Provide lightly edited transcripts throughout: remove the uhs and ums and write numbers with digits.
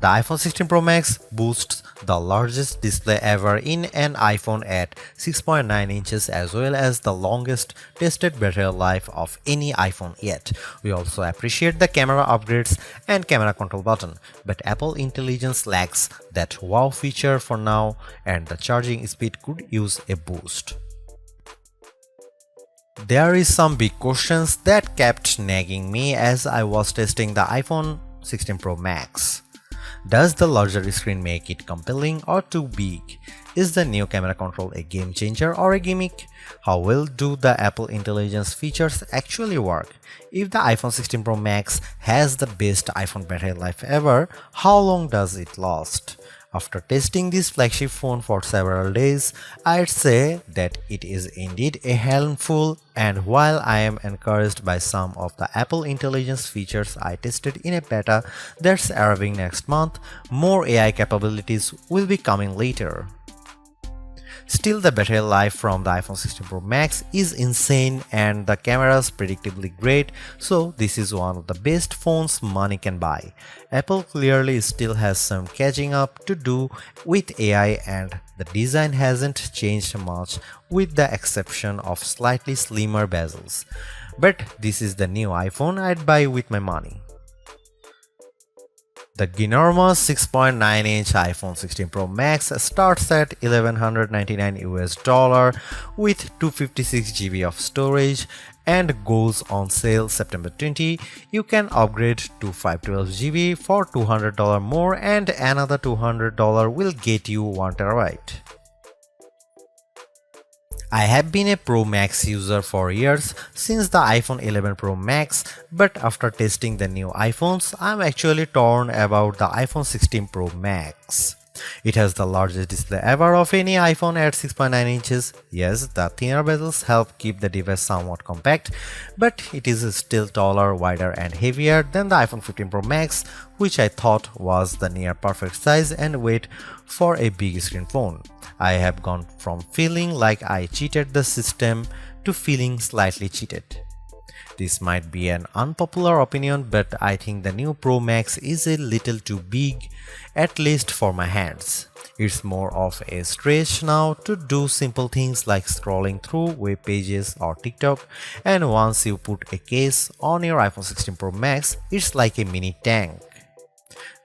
The iPhone 16 Pro Max boasts the largest display ever in an iPhone at 6.9 inches as well as the longest tested battery life of any iPhone yet. We also appreciate the camera upgrades and camera control button, but Apple Intelligence lacks that wow feature for now and the charging speed could use a boost. There is some big questions that kept nagging me as I was testing the iPhone 16 Pro Max. Does the larger screen make it compelling or too big? Is the new camera control a game changer or a gimmick? How well do the Apple Intelligence features actually work? If the iPhone 16 Pro Max has the best iPhone battery life ever, how long does it last? After testing this flagship phone for several days, I'd say that it is indeed a handful, and while I am encouraged by some of the Apple Intelligence features I tested in a beta that's arriving next month, more AI capabilities will be coming later. Still, the battery life from the iPhone 16 Pro Max is insane and the camera's predictably great, so this is one of the best phones money can buy. Apple clearly still has some catching up to do with AI and the design hasn't changed much with the exception of slightly slimmer bezels. But this is the new iPhone I'd buy with my money. The ginormous 6.9-inch iPhone 16 Pro Max starts at $1,199 with 256 GB of storage and goes on sale September 20. You can upgrade to 512 GB for $200 more and another $200 will get you 1 TB. I have been a Pro Max user for years since the iPhone 11 Pro Max, but after testing the new iPhones, I'm actually torn about the iPhone 16 Pro Max. It has the largest display ever of any iPhone at 6.9 inches. Yes, the thinner bezels help keep the device somewhat compact, but it is still taller, wider and heavier than the iPhone 15 Pro Max, which I thought was the near perfect size and weight for a big screen phone. I have gone from feeling like I cheated the system to feeling slightly cheated. This might be an unpopular opinion, but I think the new Pro Max is a little too big, at least for my hands. It's more of a stretch now to do simple things like scrolling through web pages or TikTok, and once you put a case on your iPhone 16 Pro Max, it's like a mini tank.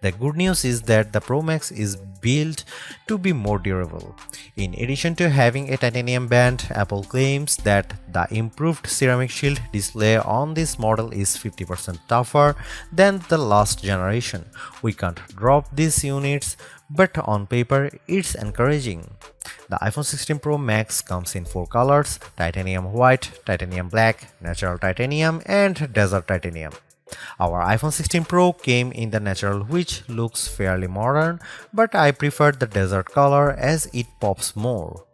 The good news is that the Pro Max is built to be more durable. In addition to having a titanium band, Apple claims that the improved ceramic shield display on this model is 50% tougher than the last generation. We can't drop these units, but on paper it's encouraging. The iPhone 16 Pro Max comes in 4 colors: titanium white, titanium black, natural titanium and desert titanium. Our iPhone 16 Pro came in the natural, which looks fairly modern, but I prefer the desert color as it pops more.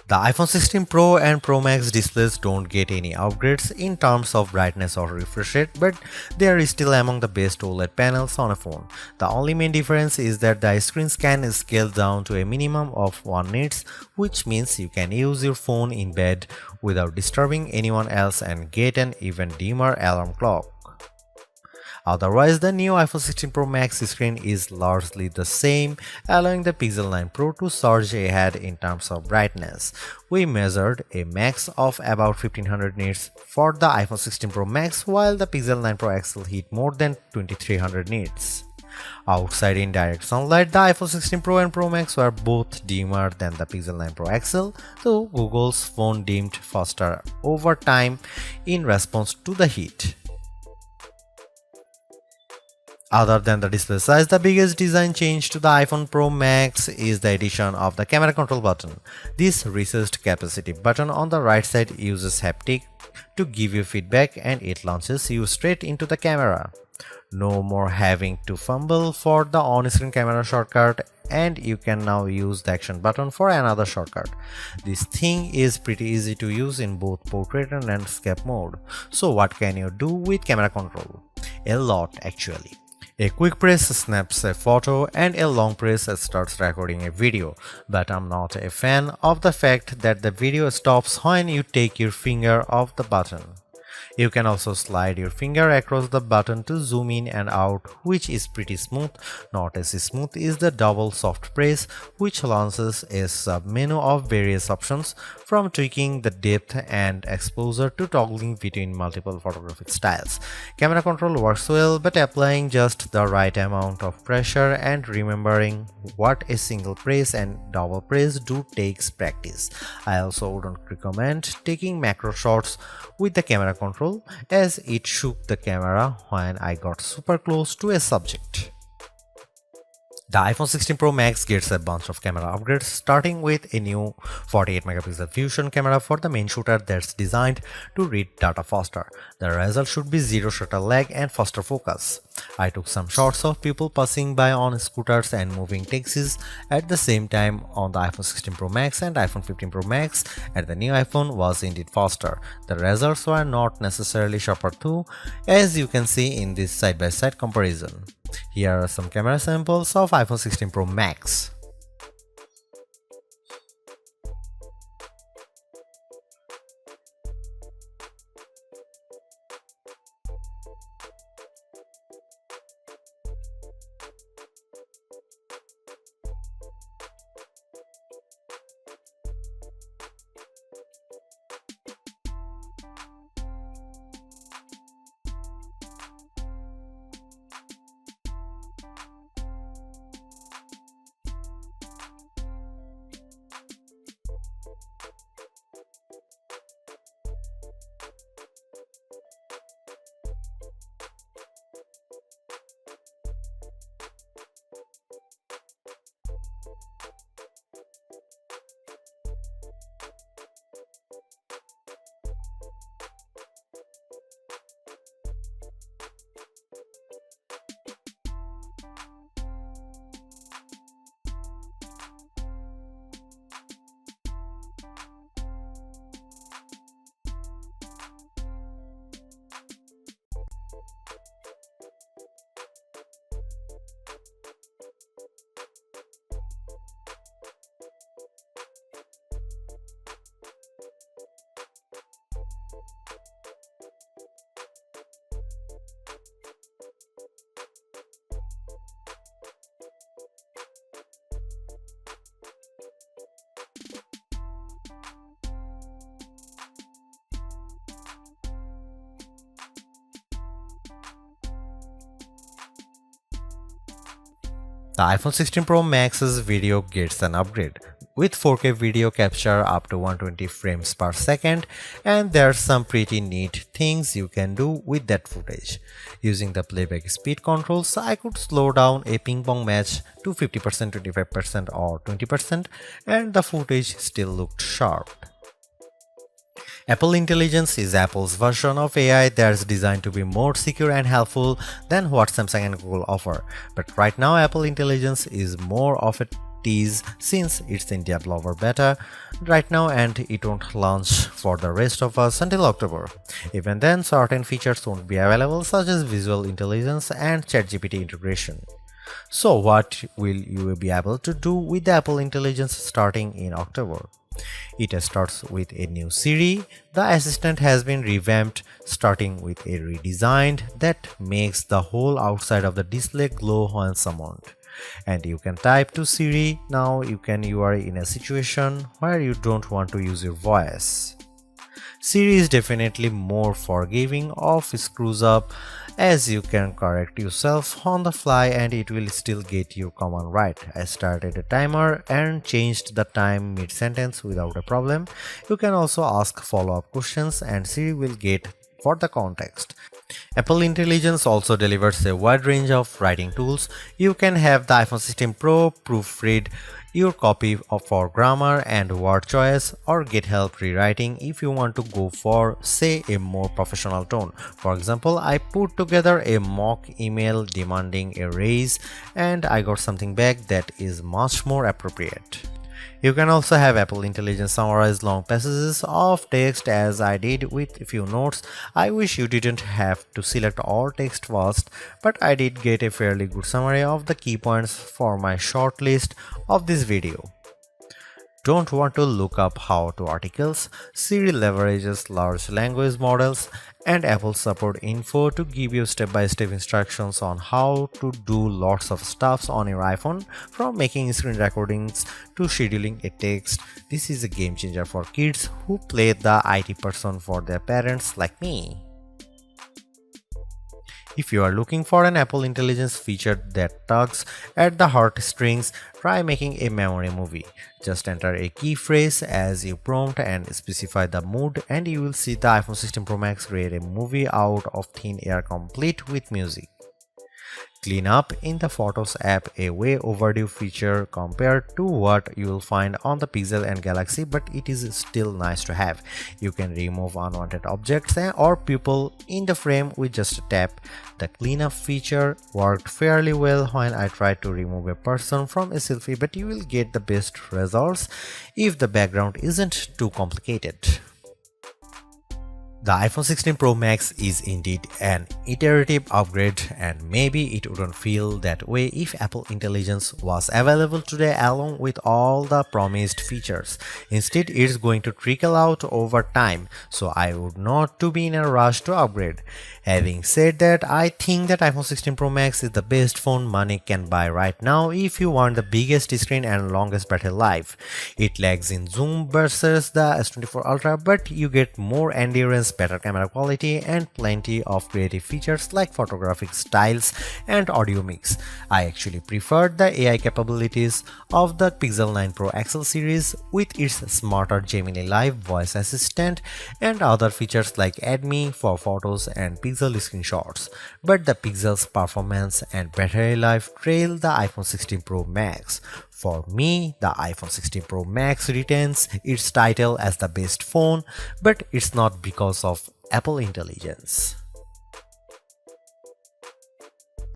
The iPhone 16 Pro and Pro Max displays don't get any upgrades in terms of brightness or refresh rate, but they are still among the best OLED panels on a phone. The only main difference is that the screens can scale down to a minimum of 1 nits, which means you can use your phone in bed without disturbing anyone else and get an even dimmer alarm clock. Otherwise, the new iPhone 16 Pro Max screen is largely the same, allowing the Pixel 9 Pro to surge ahead in terms of brightness. We measured a max of about 1500 nits for the iPhone 16 Pro Max, while the Pixel 9 Pro XL hit more than 2300 nits. Outside in direct sunlight, the iPhone 16 Pro and Pro Max were both dimmer than the Pixel 9 Pro XL, though Google's phone dimmed faster over time in response to the heat. Other than the display size, the biggest design change to the iPhone Pro Max is the addition of the camera control button. This recessed capacitive button on the right side uses haptic to give you feedback and it launches you straight into the camera. No more having to fumble for the on-screen camera shortcut, and you can now use the action button for another shortcut. This thing is pretty easy to use in both portrait and landscape mode. So what can you do with camera control? A lot actually. A quick press snaps a photo and a long press starts recording a video, but I'm not a fan of the fact that the video stops when you take your finger off the button. You can also slide your finger across the button to zoom in and out, which is pretty smooth. Not as smooth is the double soft press, which launches a sub-menu of various options, from tweaking the depth and exposure to toggling between multiple photographic styles. Camera control works well, but applying just the right amount of pressure and remembering what a single press and double press do takes practice. I also wouldn't recommend taking macro shots with the camera control, as it shook the camera when I got super close to a subject. The iPhone 16 Pro Max gets a bunch of camera upgrades, starting with a new 48 megapixel fusion camera for the main shooter that's designed to read data faster. The result should be zero shutter lag and faster focus. I took some shots of people passing by on scooters and moving taxis at the same time on the iPhone 16 Pro Max, and iPhone 15 Pro Max and the new iPhone was indeed faster. The results were not necessarily sharper too, as you can see in this side-by-side comparison. Here are some camera samples of iPhone 16 Pro Max. The iPhone 16 Pro Max's video gets an upgrade with 4K video capture up to 120 frames per second, and there's some pretty neat things you can do with that footage. Using the playback speed controls, I could slow down a ping pong match to 50%, 25% or 20%, and the footage still looked sharp. Apple Intelligence is Apple's version of AI that's designed to be more secure and helpful than what Samsung and Google offer. But right now, Apple Intelligence is more of a tease since it's in developer beta right now and it won't launch for the rest of us until October. Even then, certain features won't be available, such as visual intelligence and ChatGPT integration. So what will you be able to do with the Apple Intelligence starting in October? It starts with a new Siri. The assistant has been revamped, starting with a redesigned that makes the whole outside of the display glow when summoned. And you can type to Siri. Now you are in a situation where you don't want to use your voice. Siri is definitely more forgiving of screws up, as you can correct yourself on the fly and it will still get your command right. I started a timer and changed the time mid-sentence without a problem. You can also ask follow-up questions and Siri will get for the context. Apple Intelligence also delivers a wide range of writing tools. You can have the iPhone 16 Pro proofread your copy for grammar and word choice, or get help rewriting if you want to go for, say, a more professional tone. For example, I put together a mock email demanding a raise and I got something back that is much more appropriate. You can also have Apple Intelligence summarize long passages of text, as I did with a few notes. I wish you didn't have to select all text first, but I did get a fairly good summary of the key points for my short list of this video. Don't want to look up how-to articles? Siri leverages large language models and Apple support info to give you step-by-step instructions on how to do lots of stuffs on your iPhone, from making screen recordings to scheduling a text. This is a game changer for kids who play the IT person for their parents like me. If you are looking for an Apple Intelligence feature that tugs at the heartstrings, try making a memory movie. Just enter a key phrase as you prompt and specify the mood, and you will see the iPhone 16 Pro Max create a movie out of thin air complete with music. Clean up in the Photos app, a way overdue feature compared to what you will find on the Pixel and Galaxy, but it is still nice to have. You can remove unwanted objects or people in the frame with just a tap. The cleanup feature worked fairly well when I tried to remove a person from a selfie, but you will get the best results if the background isn't too complicated. The iPhone 16 Pro Max is indeed an iterative upgrade, and maybe it wouldn't feel that way if Apple Intelligence was available today along with all the promised features. Instead, it's going to trickle out over time, so I would not to be in a rush to upgrade. Having said that, I think that iPhone 16 Pro Max is the best phone money can buy right now if you want the biggest screen and longest battery life. It lags in zoom versus the S24 Ultra, but you get more endurance, better camera quality, and plenty of creative features like photographic styles and audio mix. I actually preferred the AI capabilities of the Pixel 9 Pro XL series with its smarter Gemini Live voice assistant and other features like Add Me for photos and Pixel screenshots. But the Pixel's performance and battery life trail the iPhone 16 Pro Max. For me, the iPhone 16 Pro Max retains its title as the best phone, but it's not because of Apple Intelligence.